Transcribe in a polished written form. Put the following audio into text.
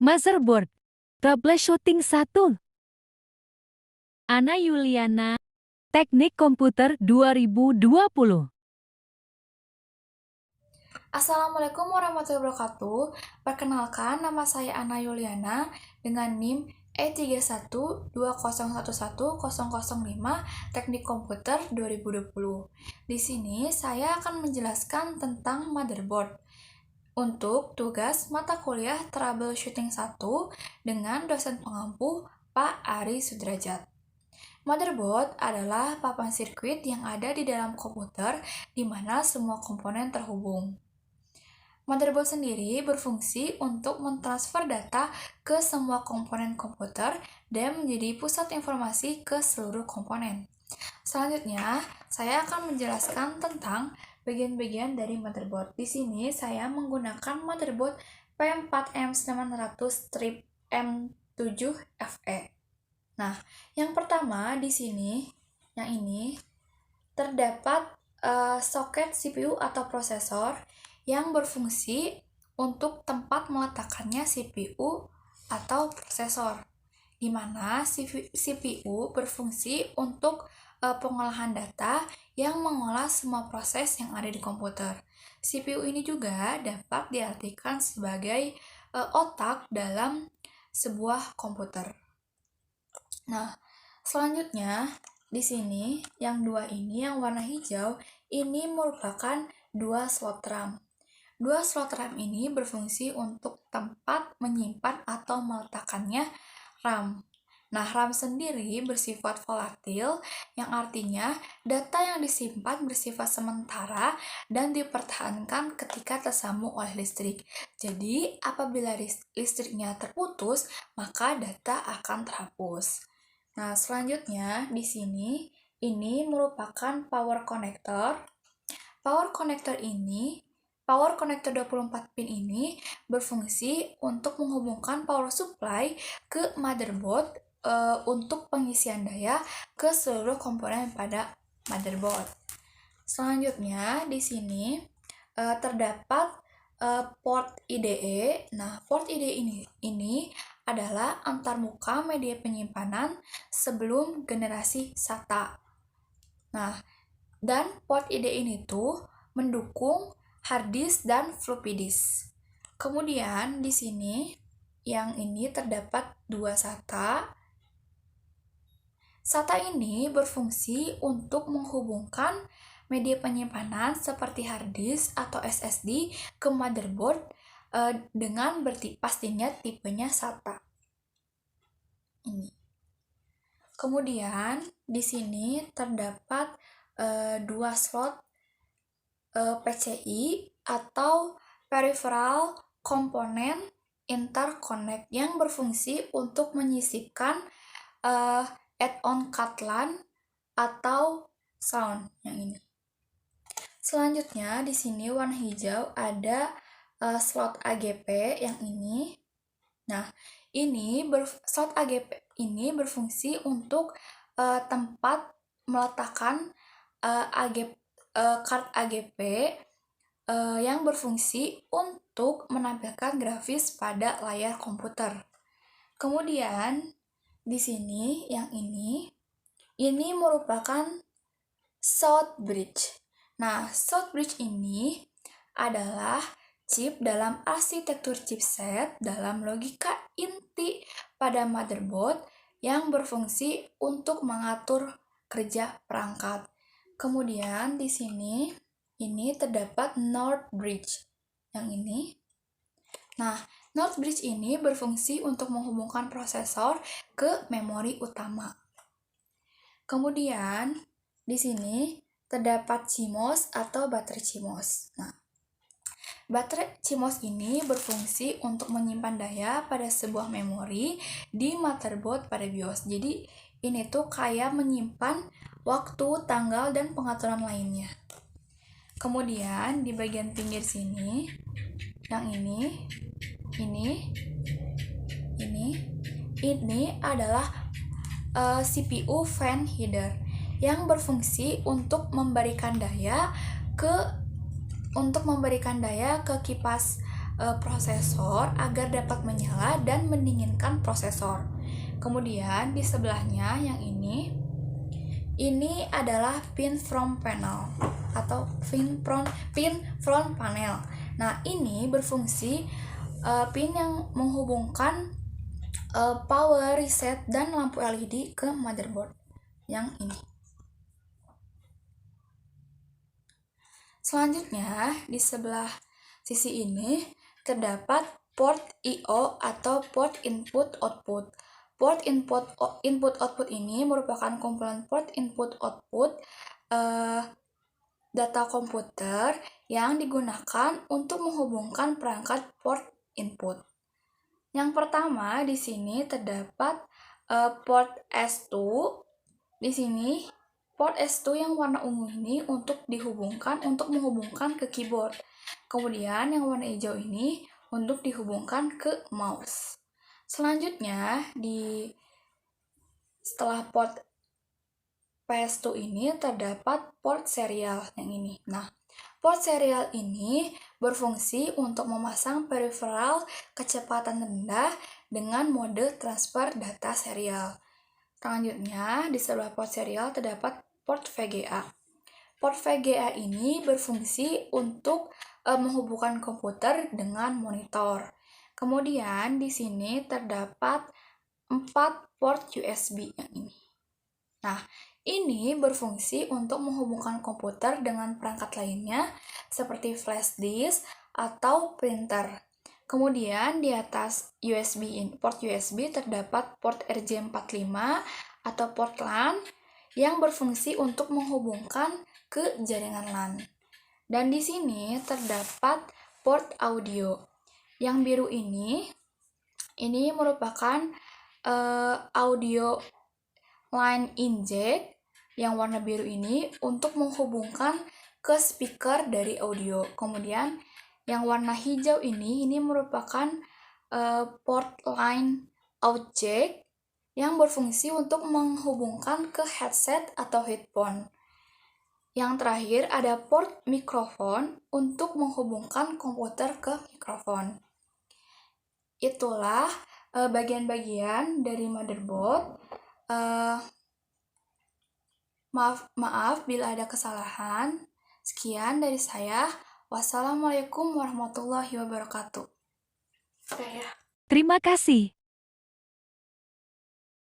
Motherboard. Troubleshooting 1. Ana Yuliana. Teknik Komputer 2020. Assalamualaikum warahmatullahi wabarakatuh. Perkenalkan, nama saya Ana Yuliana dengan NIM E3120110005 Teknik Komputer 2020. Di sini saya akan menjelaskan tentang motherboard. Untuk tugas mata kuliah Troubleshooting 1 dengan dosen pengampu Pak Ari Sudrajat. Motherboard adalah papan sirkuit yang ada di dalam komputer di mana semua komponen terhubung. Motherboard sendiri berfungsi untuk mentransfer data ke semua komponen komputer dan menjadi pusat informasi ke seluruh komponen. Selanjutnya, saya akan menjelaskan tentang bagian-bagian dari motherboard. Di sini saya menggunakan motherboard P4M900-M7FE. Nah, yang pertama di sini, yang ini terdapat soket CPU atau prosesor yang berfungsi untuk tempat meletakkannya CPU atau prosesor, di mana CPU berfungsi untuk pengolahan data yang mengolah semua proses yang ada di komputer. CPU ini juga dapat diartikan sebagai otak dalam sebuah komputer. Nah, selanjutnya di sini yang dua ini yang warna hijau ini merupakan dua slot RAM. Dua slot RAM ini berfungsi untuk tempat menyimpan atau meletakkannya RAM. Nah, RAM sendiri bersifat volatil, yang artinya data yang disimpan bersifat sementara dan dipertahankan ketika tersambung oleh listrik. Jadi, apabila listriknya terputus, maka data akan terhapus. Nah, selanjutnya di sini ini merupakan power connector. Power connector 24 pin ini berfungsi untuk menghubungkan power supply ke motherboard untuk pengisian daya ke seluruh komponen pada motherboard. Selanjutnya di sini terdapat port IDE. Nah, port IDE ini adalah antarmuka media penyimpanan sebelum generasi SATA. Nah, dan port IDE ini tuh mendukung hard disk dan floppy disk. Kemudian di sini yang ini terdapat dua SATA. SATA ini berfungsi untuk menghubungkan media penyimpanan seperti hard disk atau SSD ke motherboard dengan pastinya tipenya SATA. Ini. Kemudian di sini terdapat dua slot PCI atau Peripheral Component Interconnect yang berfungsi untuk menyisipkan add-on CAT/LAN atau sound yang ini. Selanjutnya di sini warna hijau ada slot AGP yang ini. Nah, slot AGP ini berfungsi untuk tempat meletakkan card AGP yang berfungsi untuk menampilkan grafis pada layar komputer. Kemudian di sini yang ini merupakan South Bridge. Nah, South Bridge ini adalah chip dalam arsitektur chipset dalam logika inti pada motherboard yang berfungsi untuk mengatur kerja perangkat. Kemudian di sini ini terdapat North Bridge yang ini. Nah, North Bridge ini berfungsi untuk menghubungkan prosesor ke memori utama. Kemudian di sini terdapat CMOS atau baterai CMOS. Nah, baterai CMOS ini berfungsi untuk menyimpan daya pada sebuah memori di motherboard pada BIOS. Jadi ini tuh kayak menyimpan waktu, tanggal, dan pengaturan lainnya. Kemudian di bagian pinggir sini, yang ini adalah CPU fan header yang berfungsi untuk memberikan daya ke kipas prosesor agar dapat menyala dan mendinginkan prosesor. Kemudian di sebelahnya yang ini adalah pin front panel atau pin front panel. Nah, ini berfungsi pin yang menghubungkan power reset dan lampu LED ke motherboard yang ini. Selanjutnya, di sebelah sisi ini terdapat port I/O atau port input output. Port input output ini merupakan komponen port input output data komputer yang digunakan untuk menghubungkan perangkat port input. Yang pertama di sini terdapat port S2. Di sini port S2 yang warna ungu ini untuk menghubungkan ke keyboard. Kemudian yang warna hijau ini untuk dihubungkan ke mouse. Selanjutnya setelah port PS2 ini terdapat port serial yang ini. Nah, port serial ini berfungsi untuk memasang peripheral kecepatan rendah dengan mode transfer data serial. Selanjutnya, di sebelah port serial terdapat port VGA. Port VGA ini berfungsi untuk menghubungkan komputer dengan monitor. Kemudian di sini terdapat 4 port USB yang ini. Nah, ini berfungsi untuk menghubungkan komputer dengan perangkat lainnya seperti flash disk atau printer. Kemudian di atas port USB terdapat port RJ45 atau port LAN yang berfungsi untuk menghubungkan ke jaringan LAN. Dan di sini terdapat port audio. Yang biru ini merupakan audio line inject yang warna biru ini untuk menghubungkan ke speaker dari audio. Kemudian yang warna hijau ini merupakan port line out jack yang berfungsi untuk menghubungkan ke headset atau headphone. Yang terakhir ada port mikrofon untuk menghubungkan komputer ke mikrofon. Itulah bagian-bagian dari motherboard. Maaf bila ada kesalahan. Sekian dari saya. Wassalamualaikum warahmatullahi wabarakatuh. Terima kasih.